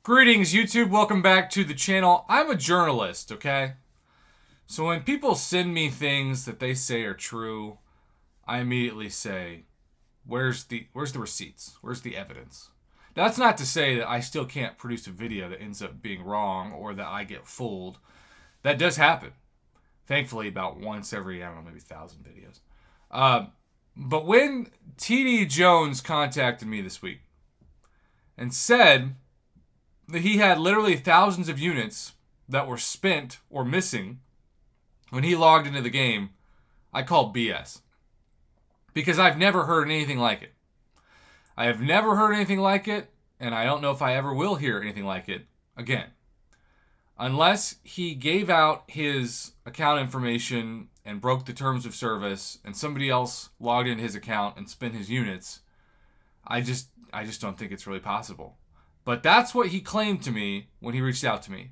Greetings, YouTube. Welcome back to the channel. I'm a journalist, okay? So when people send me things that they say are true, I immediately say, where's the receipts? Where's the evidence? That's not to say that I still can't produce a video that ends up being wrong or that I get fooled. That does happen. Thankfully, about once every, I don't know, maybe 1,000 videos. But when TD Jones contacted me this week and said that he had literally thousands of units that were spent or missing when he logged into the game, I called BS. Because I've never heard anything like it. I have never heard anything like it, and I don't know if I ever will hear anything like it again. Unless he gave out his account information and broke the terms of service, and somebody else logged into his account and spent his units, I just don't think it's really possible. But that's what he claimed to me when he reached out to me,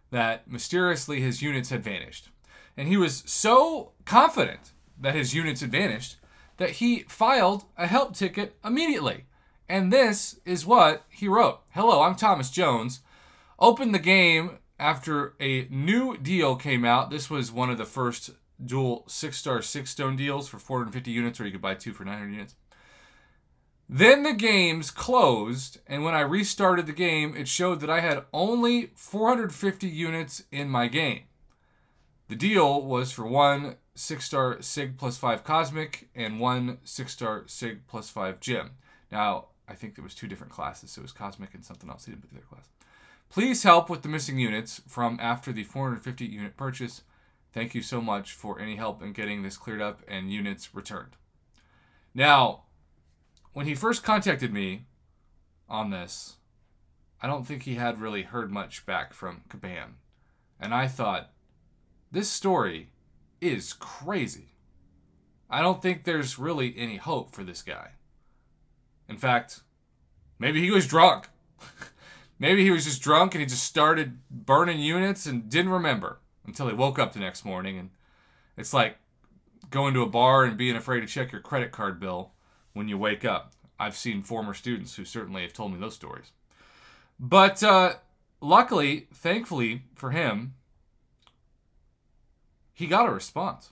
that mysteriously his units had vanished. And he was so confident that his units had vanished that he filed a help ticket immediately. And this is what he wrote. Hello, I'm Thomas Jones. Opened the game after a new deal came out. This was one of the first dual 6-star 6-stone deals for 450 units, or you could buy 2 for 900 units. Then the games closed, and when I restarted the game, it showed that I had only 450 units in my game. The deal was for 1 6-star Sig plus 5 Cosmic and 1 6-star Sig plus 5 Gem. Now, I think there was 2 different classes, so it was Cosmic and something else. He didn't put the other class. Please help with the missing units from after the 450 unit purchase. Thank you so much for any help in getting this cleared up and units returned. Now, when he first contacted me on this, I don't think he had really heard much back from Kabam. And I thought, this story is crazy. I don't think there's really any hope for this guy. In fact, maybe he was drunk. Maybe he was just drunk and he just started burning units and didn't remember until he woke up the next morning. And it's like going to a bar and being afraid to check your credit card bill when you wake up. I've seen former students who certainly have told me those stories. But luckily, thankfully for him, he got a response.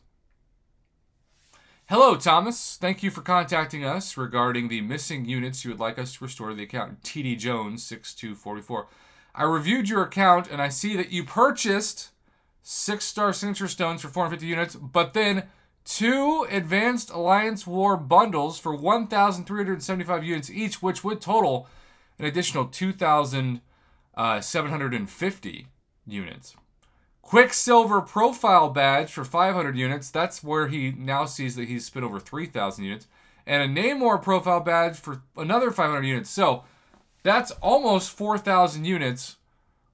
Hello, Thomas. Thank you for contacting us regarding the missing units you would like us to restore to the account TD Jones 6244. I reviewed your account and I see that you purchased 6-star signature stones for 450 units, but then 2 Advanced Alliance War bundles for 1,375 units each, which would total an additional 2,750 units. Quicksilver Profile Badge for 500 units. That's where he now sees that he's spent over 3,000 units. And a Namor Profile Badge for another 500 units. So that's almost 4,000 units.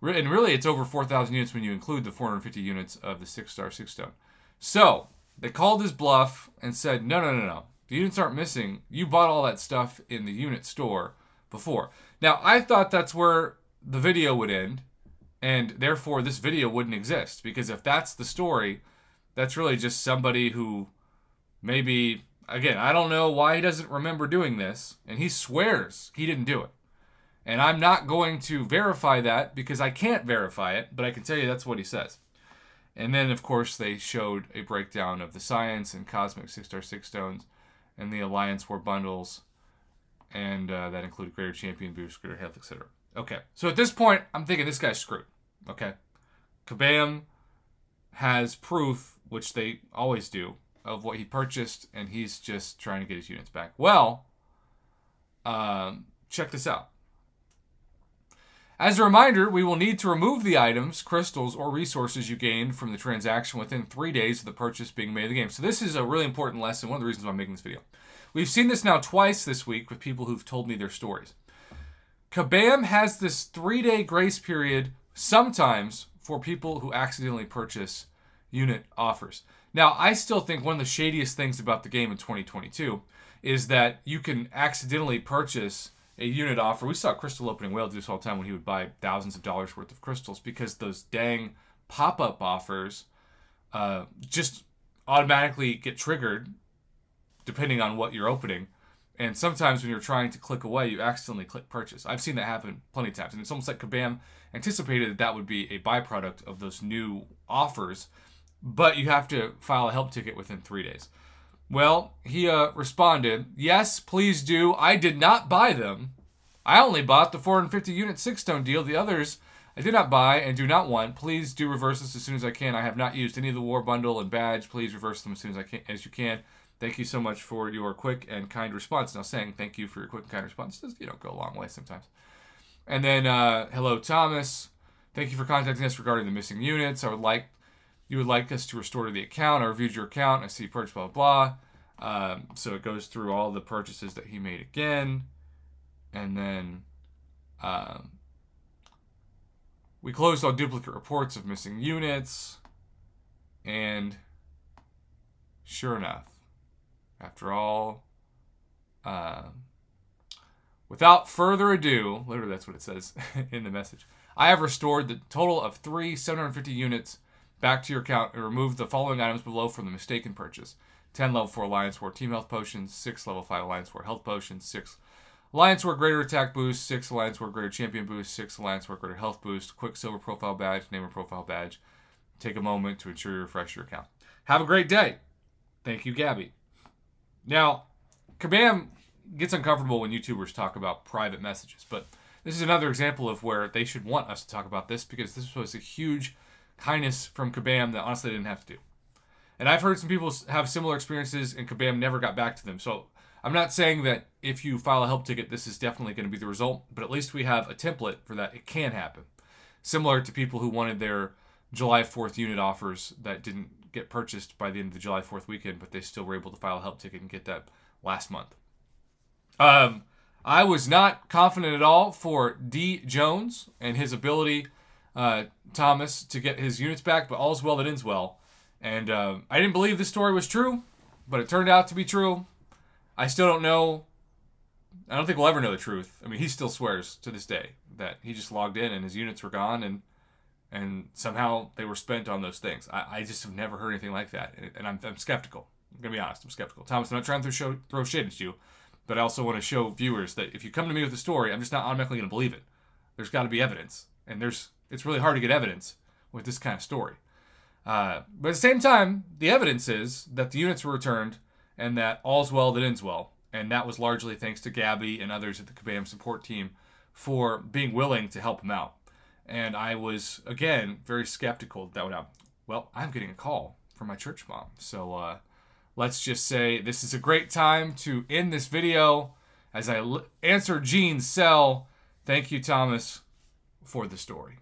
And really, it's over 4,000 units when you include the 450 units of the 6-star 6-stone. So they called his bluff and said, no. The units aren't missing. You bought all that stuff in the unit store before. Now, I thought that's where the video would end, and therefore this video wouldn't exist. Because if that's the story, that's really just somebody who maybe, again, I don't know why he doesn't remember doing this, and he swears he didn't do it. And I'm not going to verify that because I can't verify it, but I can tell you that's what he says. And then, of course, they showed a breakdown of the Science and Cosmic 6-star 6 stones and the Alliance War bundles. And that included Greater Champion, Boost, Greater Health, etc. Okay, so at this point, I'm thinking this guy's screwed. Okay? Kabam has proof, which they always do, of what he purchased, and he's just trying to get his units back. Well, check this out. As a reminder, we will need to remove the items, crystals, or resources you gained from the transaction within 3 days of the purchase being made in the game. So this is a really important lesson, one of the reasons why I'm making this video. We've seen this now twice this week with people who've told me their stories. Kabam has this 3-day grace period sometimes for people who accidentally purchase unit offers. Now, I still think one of the shadiest things about the game in 2022 is that you can accidentally purchase a unit offer. We saw Crystal Opening Whale do this all the time when he would buy thousands of dollars worth of crystals because those dang pop-up offers just automatically get triggered depending on what you're opening. And sometimes when you're trying to click away, you accidentally click purchase. I've seen that happen plenty of times. And it's almost like Kabam anticipated that that would be a byproduct of those new offers, but you have to file a help ticket within 3 days. Well, he responded, yes, please do. I did not buy them. I only bought the 450 unit 6-tone deal. The others I did not buy and do not want. Please do reverse this as soon as I can. I have not used any of the war bundle and badge. Please reverse them as soon as you can. Thank you so much for your quick and kind response. Now, saying thank you for your quick and kind response does, go a long way sometimes. And then, hello, Thomas. Thank you for contacting us regarding the missing units. You would like us to restore to the account. I reviewed your account. I see purchase, blah, blah, blah. So it goes through all the purchases that he made again. And then we closed all duplicate reports of missing units. And sure enough, after all, without further ado, literally that's what it says in the message, I have restored the total of 3 750 units back to your account and removed the following items below from the mistaken purchase. 10 level 4 Alliance War Team Health Potions, 6 level 5 Alliance War Health Potions, 6 Alliance War Greater Attack Boost, 6 Alliance War Greater Champion Boost, 6 Alliance War Greater Health Boost, Quicksilver Profile Badge, Name and Profile Badge. Take a moment to ensure you refresh your account. Have a great day. Thank you, Gabby. Now, Kabam gets uncomfortable when YouTubers talk about private messages, but this is another example of where they should want us to talk about this because this was a huge kindness from Kabam that honestly they didn't have to do. And I've heard some people have similar experiences and Kabam never got back to them. So I'm not saying that if you file a help ticket, this is definitely going to be the result, but at least we have a template for that. It can happen. Similar to people who wanted their July 4th unit offers that didn't get purchased by the end of the July 4th weekend, but they still were able to file a help ticket and get that last month. I was not confident at all for D. Jones and his ability, Thomas, to get his units back, but all's well that ends well. And I didn't believe this story was true, but it turned out to be true. I still don't know. I don't think we'll ever know the truth. I mean, he still swears to this day that he just logged in and his units were gone and somehow they were spent on those things. I just have never heard anything like that. And I'm skeptical. I'm going to be honest. I'm skeptical. Thomas, I'm not trying to throw shade at you, but I also want to show viewers that if you come to me with a story, I'm just not automatically going to believe it. There's got to be evidence. And it's really hard to get evidence with this kind of story. But at the same time, the evidence is that the units were returned and that all's well that ends well. And that was largely thanks to Gabby and others at the Kabam support team for being willing to help him out. And I was, again, very skeptical that would happen. Well, I'm getting a call from my church mom. So let's just say this is a great time to end this video as I answer Gene's cell. Thank you, Thomas, for the story.